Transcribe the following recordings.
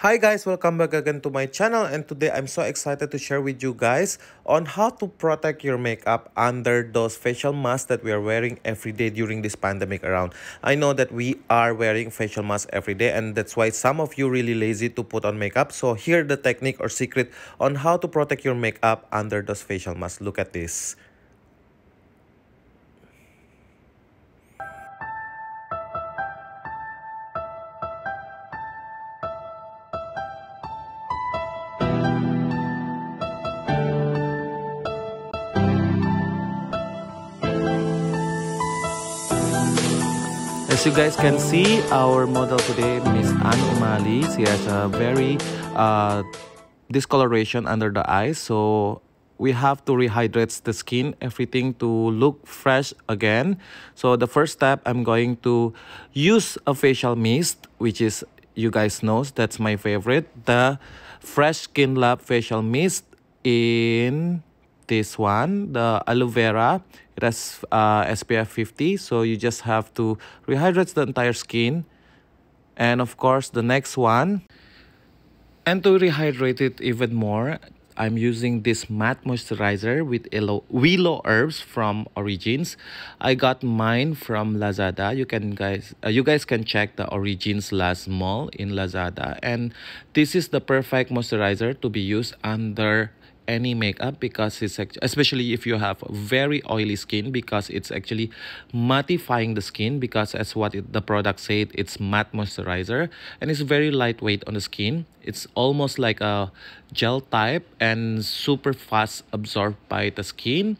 Hi guys, welcome back again to my channel, and today I'm so excited to share with you guys on how to protect your makeup under those facial masks that we are wearing every day during this pandemic around. I know that we are wearing facial masks every day, and that's why some of you really lazy to put on makeup. So here the technique or secret on how to protect your makeup under those facial masks. Look at this. As you guys can see, our model today, Miss Anne Umali, she has a very discoloration under the eyes. So we have to rehydrate the skin, everything to look fresh again. So the first step, I'm going to use a facial mist, which is, you guys knows, that's my favorite. The Fresh Skin Lab Facial Mist in this one, the aloe vera. It has SPF 50, so you just have to rehydrate the entire skin. And of course, the next one, and to rehydrate it even more, I'm using this matte moisturizer with willow herbs from Origins. I got mine from Lazada. You guys can check the Origins last mall in Lazada, and this is the perfect moisturizer to be used under any makeup, because it's especially if you have very oily skin, because it's actually mattifying the skin, because as what the product said, it's matte moisturizer, and it's very lightweight on the skin. It's almost like a gel type and super fast absorbed by the skin.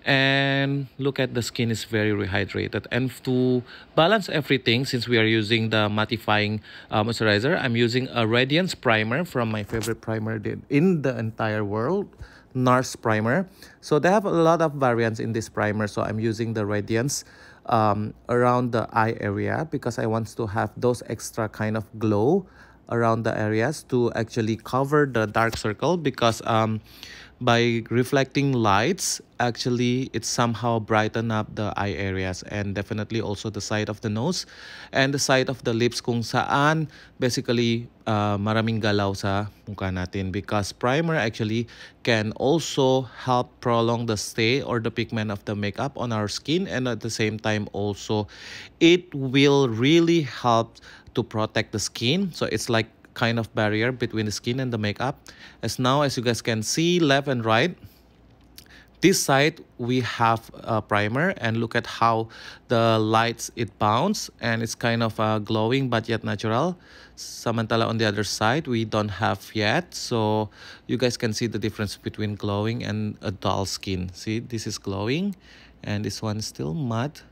And look at, the skin is very rehydrated. And to balance everything, since we are using the mattifying moisturizer, I'm using a radiance primer from my favorite primer in the entire world, NARS primer. So they have a lot of variants in this primer, so I'm using the radiance around the eye area, because I want to have those extra kind of glow around the areas to actually cover the dark circle, because by reflecting lights, actually it somehow brighten up the eye areas, and definitely also the side of the nose and the side of the lips, kung saan basically maraming galaw sa mukha natin, because primer actually can also help prolong the stay or the pigment of the makeup on our skin, and at the same time also it will really help to protect the skin. So it's like kind of barrier between the skin and the makeup. As you guys can see, left and right, this side we have a primer, and look at how the lights it bounce, and it's kind of glowing but yet natural. Samantala on the other side we don't have yet, so you guys can see the difference between glowing and a dull skin. See, this is glowing and this one is still matte.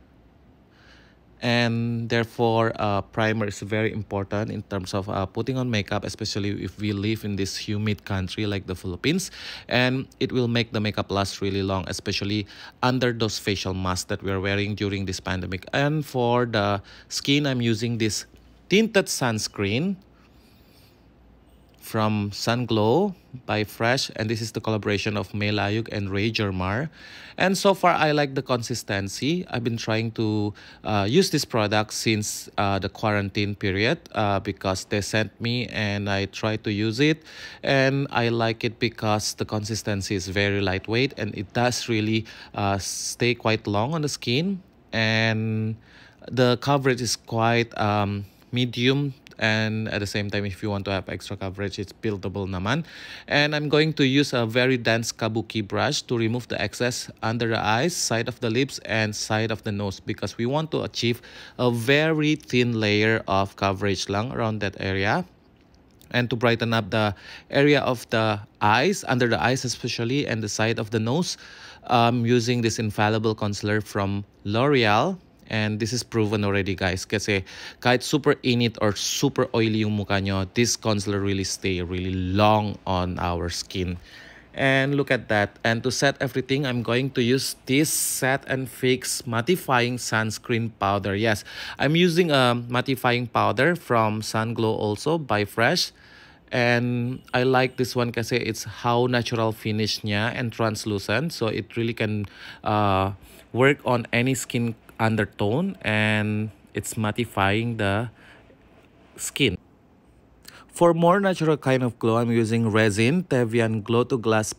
And therefore primer is very important in terms of putting on makeup, especially if we live in this humid country like the Philippines, and it will make the makeup last really long, especially under those facial masks that we are wearing during this pandemic. And for the skin, I'm using this tinted sunscreen from Sunglow by Fresh, and this is the collaboration of Melayug and Ray Germar. And so far I like the consistency. I've been trying to use this product since the quarantine period, because they sent me and I tried to use it, and I like it because the consistency is very lightweight and it does really stay quite long on the skin, and the coverage is quite medium, and at the same time, if you want to have extra coverage, it's buildable naman. And I'm going to use a very dense kabuki brush to remove the excess under the eyes, side of the lips, and side of the nose, because we want to achieve a very thin layer of coverage lang around that area. And to brighten up the area of the eyes, under the eyes especially, and the side of the nose, I'm using this infallible concealer from L'Oreal. And this is proven already, guys, kasi kahit super init or super oily yung mukha nyo, this concealer really stay really long on our skin. And look at that. And to set everything, I'm going to use this Set and Fix mattifying sunscreen powder. Yes, I'm using a mattifying powder from Sunglow also by Fresh. And I like this one kasi it's how natural finish niya and translucent, so it really can work on any skin undertone, and it's mattifying the skin. For more natural kind of glow, I'm using resin Tevian Glow to Glass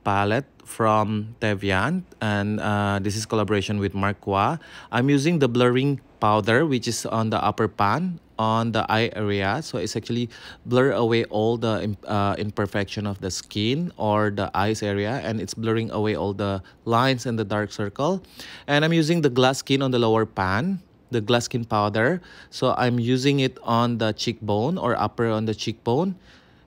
palette from Tevian, and this is collaboration with Marqua. I'm using the blurring powder, which is on the upper pan on the eye area, so it's actually blur away all the imperfection of the skin or the eyes area, and it's blurring away all the lines and the dark circle. And I'm using the glass skin on the lower pan, the glass skin powder, so I'm using it on the cheekbone or upper on the cheekbone,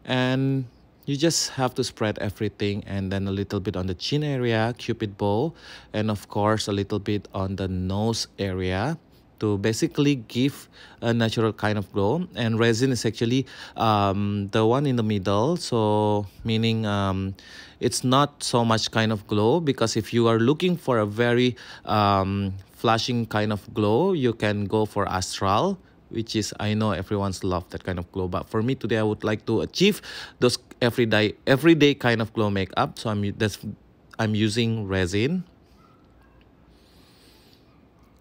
and you just have to spread everything, and then a little bit on the chin area, cupid bow, and of course a little bit on the nose area to basically give a natural kind of glow. And resin is actually the one in the middle, so meaning it's not so much kind of glow, because if you are looking for a very flashing kind of glow, you can go for astral, which is, I know everyone's love that kind of glow, but for me today I would like to achieve those everyday kind of glow makeup, so I'm using resin.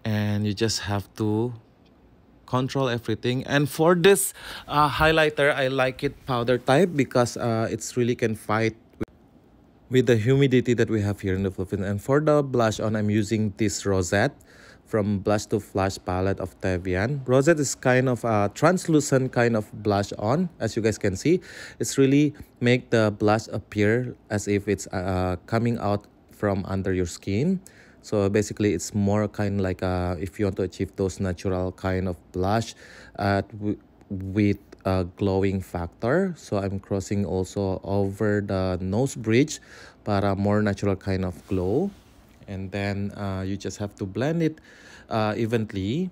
And you just have to control everything. And for this highlighter, I like it powder type, because it's really can fight with the humidity that we have here in the Philippines. And for the blush on, I'm using this Rosette from Blush to Flash palette of Tevian. Rosette is kind of a translucent kind of blush on, as you guys can see. It's really make the blush appear as if it's coming out from under your skin. So basically, it's more kind of like if you want to achieve those natural kind of blush with a glowing factor. So I'm crossing also over the nose bridge para more natural kind of glow. And then you just have to blend it evenly.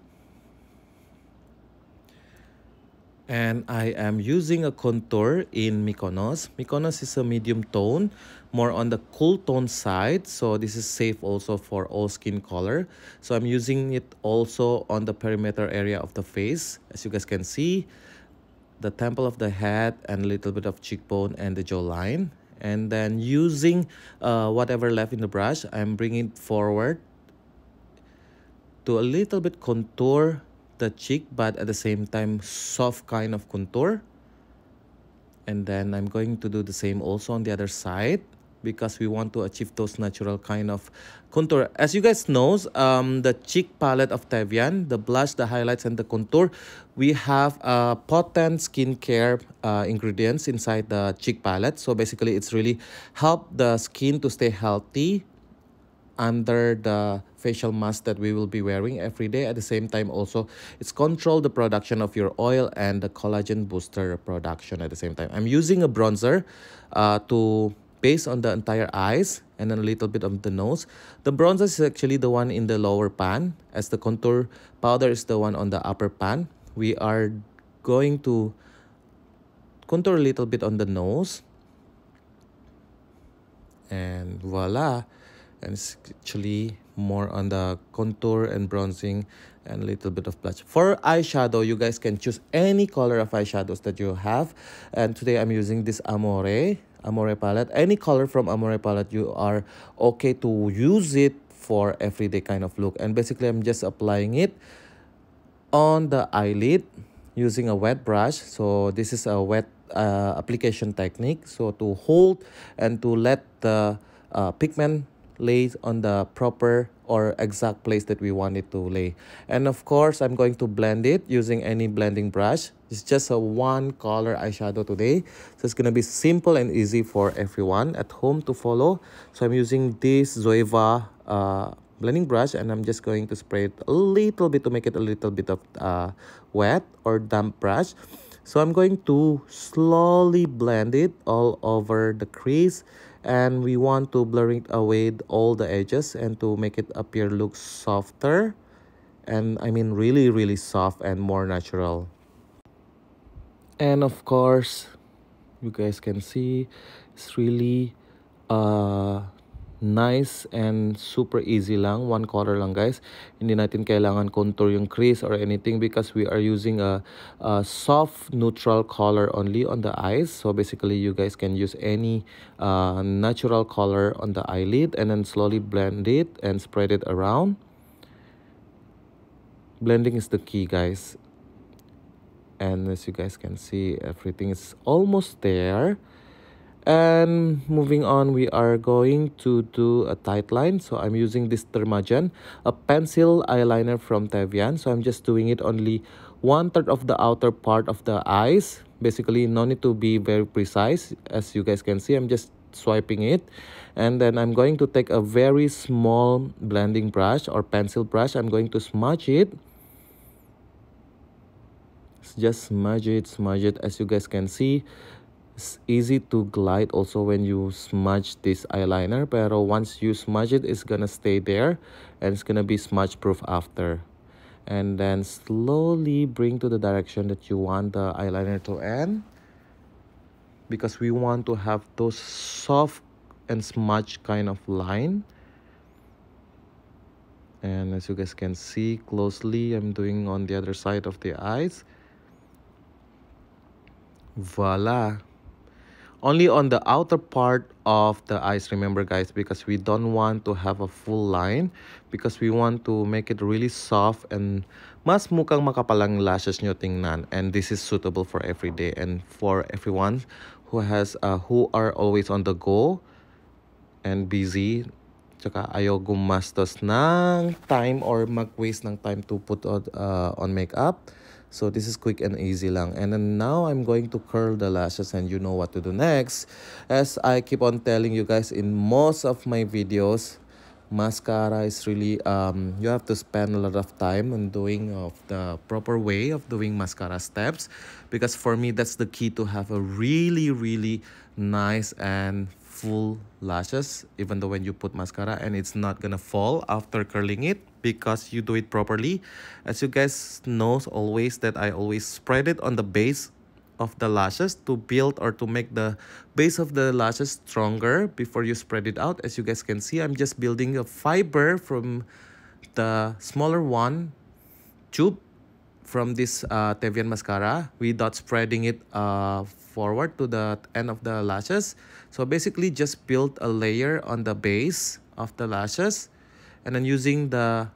And I am using a contour in Mykonos. Mykonos is a medium tone, more on the cool tone side. So this is safe also for all skin color. So I'm using it also on the perimeter area of the face. As you guys can see, the temple of the head and a little bit of cheekbone and the jawline. And then using whatever left in the brush, I'm bringing it forward to a little bit contour the cheek, but at the same time soft kind of contour. And then I'm going to do the same also on the other side, because we want to achieve those natural kind of contour. As you guys knows, the cheek palette of Tevian, the blush, the highlights, and the contour, we have potent skincare ingredients inside the cheek palette. So basically, it's really help the skin to stay healthy under the facial mask that we will be wearing every day. At the same time also, it's control the production of your oil and the collagen booster production at the same time. I'm using a bronzer to base on the entire eyes and then a little bit of the nose. The bronzer is actually the one in the lower pan, as the contour powder is the one on the upper pan. We are going to contour a little bit on the nose, and voila. And it's actually more on the contour and bronzing and a little bit of blush. For eyeshadow, you guys can choose any color of eyeshadows that you have. And today I'm using this Amore palette. Any color from Amore palette, you are okay to use it for everyday kind of look. And basically, I'm just applying it on the eyelid using a wet brush. So this is a wet application technique. So to hold and to let the pigment lays on the proper or exact place that we want it to lay. And of course, I'm going to blend it using any blending brush. It's just a one color eyeshadow today, so it's gonna be simple and easy for everyone at home to follow. So I'm using this Zoeva blending brush, and I'm just going to spray it a little bit to make it a little bit of wet or damp brush. So I'm going to slowly blend it all over the crease, and we want to blur it away all the edges and to make it appear look softer, and I mean really soft and more natural. And of course, you guys can see it's really nice and super easy lang. One color lang, guys. Hindi natin kailangan contour yung crease or anything, because we are using a soft neutral color only on the eyes. So basically, you guys can use any natural color on the eyelid and then slowly blend it and spread it around. Blending is the key, guys. And as you guys can see, everything is almost there. And moving on, we are going to do a tight line. So I'm using this Termajan, a pencil eyeliner from Tevian. So I'm just doing it only 1/3 of the outer part of the eyes. Basically, no need to be very precise. As you guys can see, I'm just swiping it. And then I'm going to take a very small blending brush or pencil brush. I'm going to smudge it. Just smudge it. As you guys can see, it's easy to glide also when you smudge this eyeliner, pero once you smudge it, it's gonna stay there and it's gonna be smudge proof after. And then slowly bring to the direction that you want the eyeliner to end, because we want to have those soft and smudge kind of line. And as you guys can see closely, I'm doing on the other side of the eyes. Voila. Only on the outer part of the eyes, remember guys, because we don't want to have a full line, because we want to make it really soft and mas mukhang makapalang lashes nyo tingnan. And this is suitable for every day and for everyone who are always on the go and busy. Tsaka ayaw gumastos ng time or mag-waste ng time to put on makeup. So this is quick and easy lang. And then now I'm going to curl the lashes, and you know what to do next. As I keep on telling you guys in most of my videos, mascara is really you have to spend a lot of time on doing of the proper way of doing mascara steps, because for me that's the key to have a really nice and full lashes, even though when you put mascara, and it's not gonna fall after curling it because you do it properly. As you guys know always that I always spread it on the base of the lashes to build or to make the base of the lashes stronger before you spread it out. As you guys can see, I'm just building a fiber from the smaller one tube from this Tevian mascara without spreading it forward to the end of the lashes. So basically just build a layer on the base of the lashes, and then using the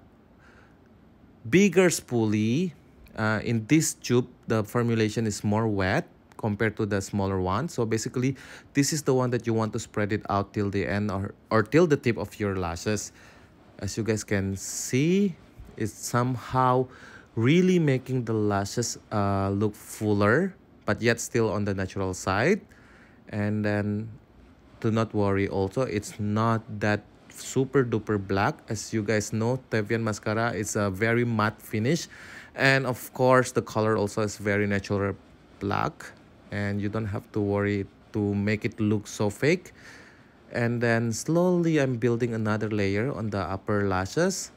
bigger spoolie. In this tube, the formulation is more wet compared to the smaller one. So basically, this is the one that you want to spread it out till the end or till the tip of your lashes. As you guys can see, it's somehow really making the lashes look fuller, but yet still on the natural side. And then do not worry also, it's not that super duper black. As you guys know, Tevian mascara is a very matte finish, and of course the color also is very natural black, and you don't have to worry to make it look so fake. And then slowly I'm building another layer on the upper lashes.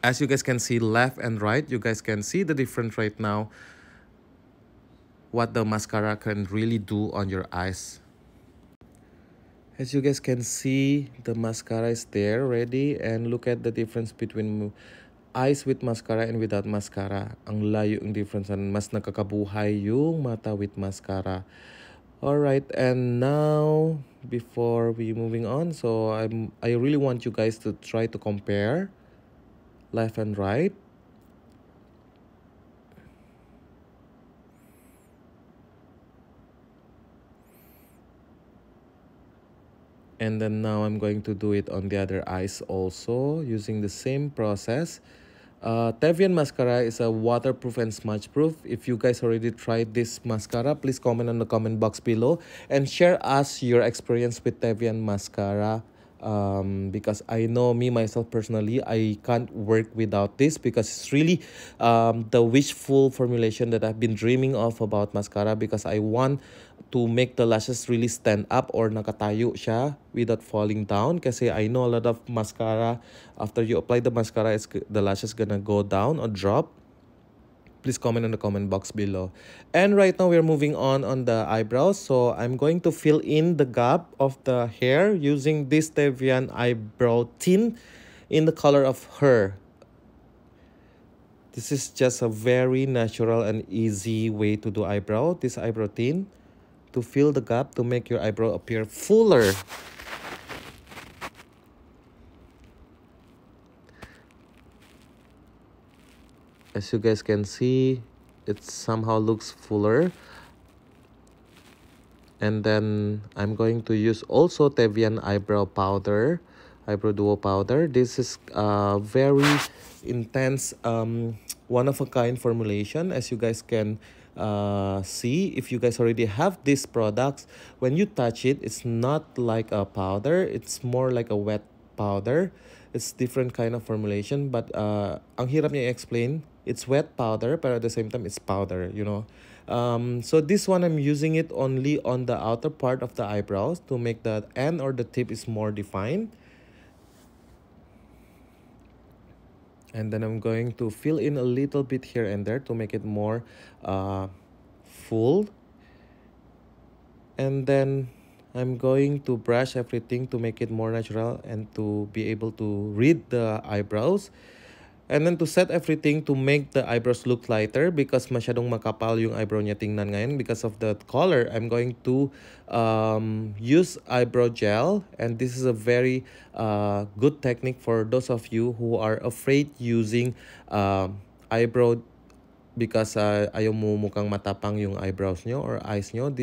As you guys can see left and right, you guys can see the difference right now, what the mascara can really do on your eyes. As you guys can see, the mascara is there ready, and look at the difference between eyes with mascara and without mascara. Ang layo ang difference, and mas nakakabuhay yung mata with mascara. Alright, and now before we moving on, so I really want you guys to try to compare left and right. And then now I'm going to do it on the other eyes also using the same process. Tevian mascara is a waterproof and smudge proof. If you guys already tried this mascara, please comment on the comment box below and share us your experience with Tevian mascara. Because I know me myself personally, I can't work without this, because it's really the wishful formulation that I've been dreaming of about mascara, because I want to make the lashes really stand up or nakatayo siya without falling down. Kasi I know a lot of mascara, after you apply the mascara, the lashes gonna go down or drop. Please comment in the comment box below. And right now we're moving on the eyebrows. So I'm going to fill in the gap of the hair using this Tevian eyebrow tint in the color of Her. This is just a very natural and easy way to do eyebrow. This eyebrow tint to fill the gap to make your eyebrow appear fuller. As you guys can see, it somehow looks fuller. And then I'm going to use also Tevian eyebrow powder, eyebrow duo powder. This is very intense, one of a kind formulation, as you guys can see. If you guys already have these products, when you touch it, it's not like a powder, it's more like a wet powder. It's different kind of formulation, but ang hirap niya i-explain. It's wet powder, but at the same time it's powder, you know. So this one I'm using it only on the outer part of the eyebrows to make the end or the tip is more defined. And then I'm going to fill in a little bit here and there to make it more full. And then I'm going to brush everything to make it more natural and to be able to read the eyebrows. And then to set everything to make the eyebrows look lighter, because masyadong makapal yung eyebrow niya tingnan ngayon because of the color, I'm going to use eyebrow gel. And this is a very good technique for those of you who are afraid using eyebrow because ayaw mo mukhang matapang yung eyebrows nyo or eyes nyo.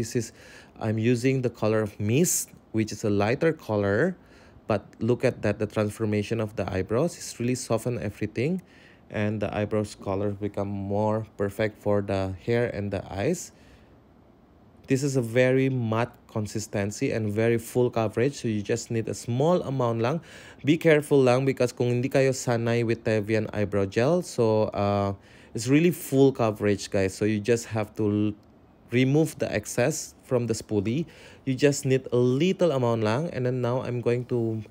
I'm using the color of mist, which is a lighter color. But look at that, the transformation of the eyebrows is really soften everything. And the eyebrows color become more perfect for the hair and the eyes. This is a very matte consistency and very full coverage. So you just need a small amount lang. Be careful lang because kung hindi kayo sanay with Tevian eyebrow gel, so it's really full coverage, guys. So you just have to remove the excess from the spoolie. You just need a little amount lang. And then now I'm going to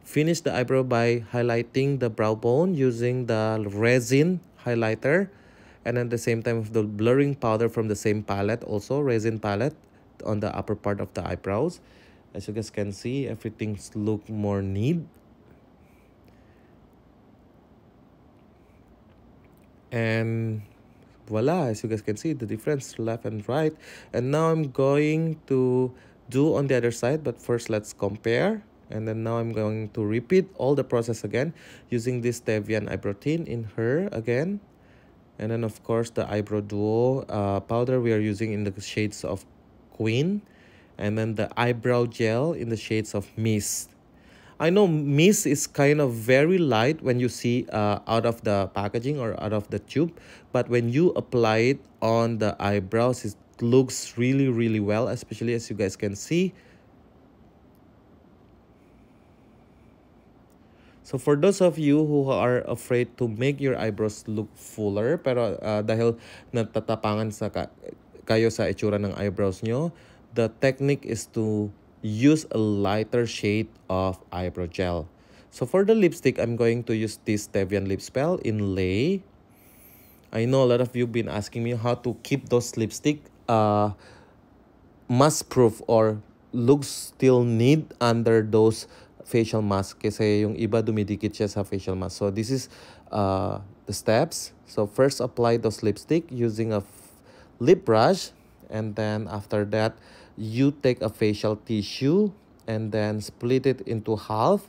finish the eyebrow by highlighting the brow bone using the resin highlighter. And at the same time with the blurring powder from the same palette, also resin palette, on the upper part of the eyebrows. As you guys can see, everything's look more neat. And voila, as you guys can see the difference left and right. And now I'm going to do on the other side, but first let's compare. And then now I'm going to repeat all the process again using this Tevian eyebrow tint in her again. And then of course the eyebrow duo powder we are using in the shades of Queen. And then the eyebrow gel in the shades of Mist. I know mist is kind of very light when you see out of the packaging or out of the tube, but when you apply it on the eyebrows, it looks really, really well, especially as you guys can see. So for those of you who are afraid to make your eyebrows look fuller, pero dahil natatapangan kayo sa itsura ng eyebrows nyo, the technique is to use a lighter shade of eyebrow gel. So for the lipstick, I'm going to use this Tevian Lip Spell in Lay. I know a lot of you been asking me how to keep those lipstick mask proof or looks still neat under those facial mask kasi yung iba dumidikit siya sa facial mask. So this is the steps. So first apply those lipstick using a lip brush, and then after that you take a facial tissue and then split it into half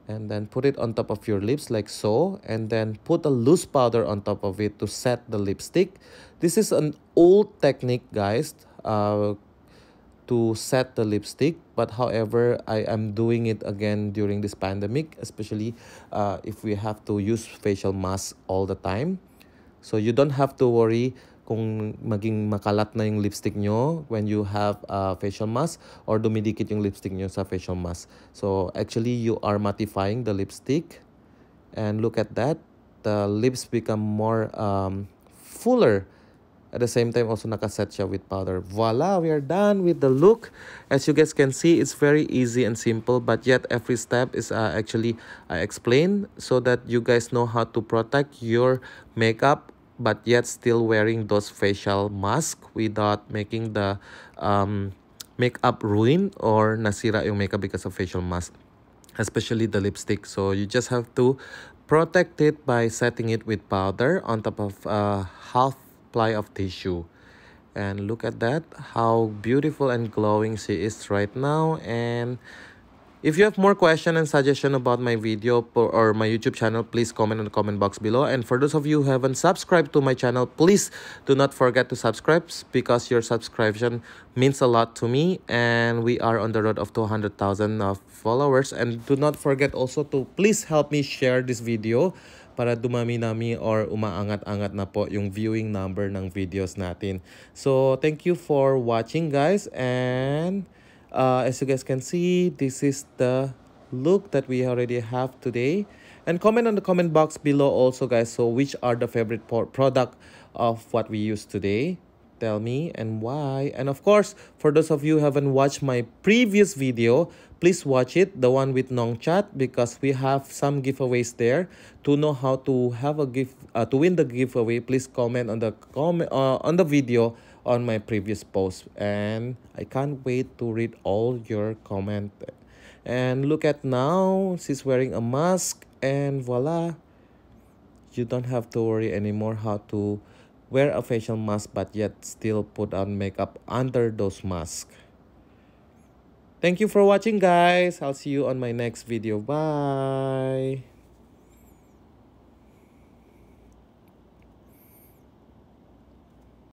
and then put it on top of your lips like so, and then put a loose powder on top of it to set the lipstick. This is an old technique, guys, to set the lipstick, but however I am doing it again during this pandemic, especially if we have to use facial mask all the time. So you don't have to worry kung maging makalat na yung lipstick nyo when you have facial mask or dumidikit yung lipstick nyo sa facial mask. So actually you are mattifying the lipstick, and look at that, the lips become more fuller. At the same time, also nakaset siya with powder. Voila, we are done with the look. As you guys can see, it's very easy and simple, but yet every step is actually I explained so that you guys know how to protect your makeup, but yet still wearing those facial masks without making the makeup ruin or nasira yung makeup because of facial mask, especially the lipstick. So you just have to protect it by setting it with powder on top of half ply of tissue. And look at that, how beautiful and glowing she is right now. And If you have more question and suggestion about my video or my YouTube channel, please comment in the comment box below. And for those of you who haven't subscribed to my channel, please do not forget to subscribe, because your subscription means a lot to me. And we are on the road of 200,000 followers. And do not forget also to please help me share this video para dumami-nami or umaangat-angat na po yung viewing number ng videos natin. So, thank you for watching, guys. And as you guys can see, this is the look that we already have today. And comment on the comment box below also, guys. So, which are the favorite product of what we use today? Tell me and why. And of course, for those of you who haven't watched my previous video, please watch it, the one with Nong Chat, because we have some giveaways there. To know how to have a gift to win the giveaway, please comment on the video on my previous post. And I can't wait to read all your comment. And look at now, she's wearing a mask, and voila, you don't have to worry anymore how to wear a facial mask but yet still put on makeup under those masks. Thank you for watching, guys. I'll see you on my next video. Bye.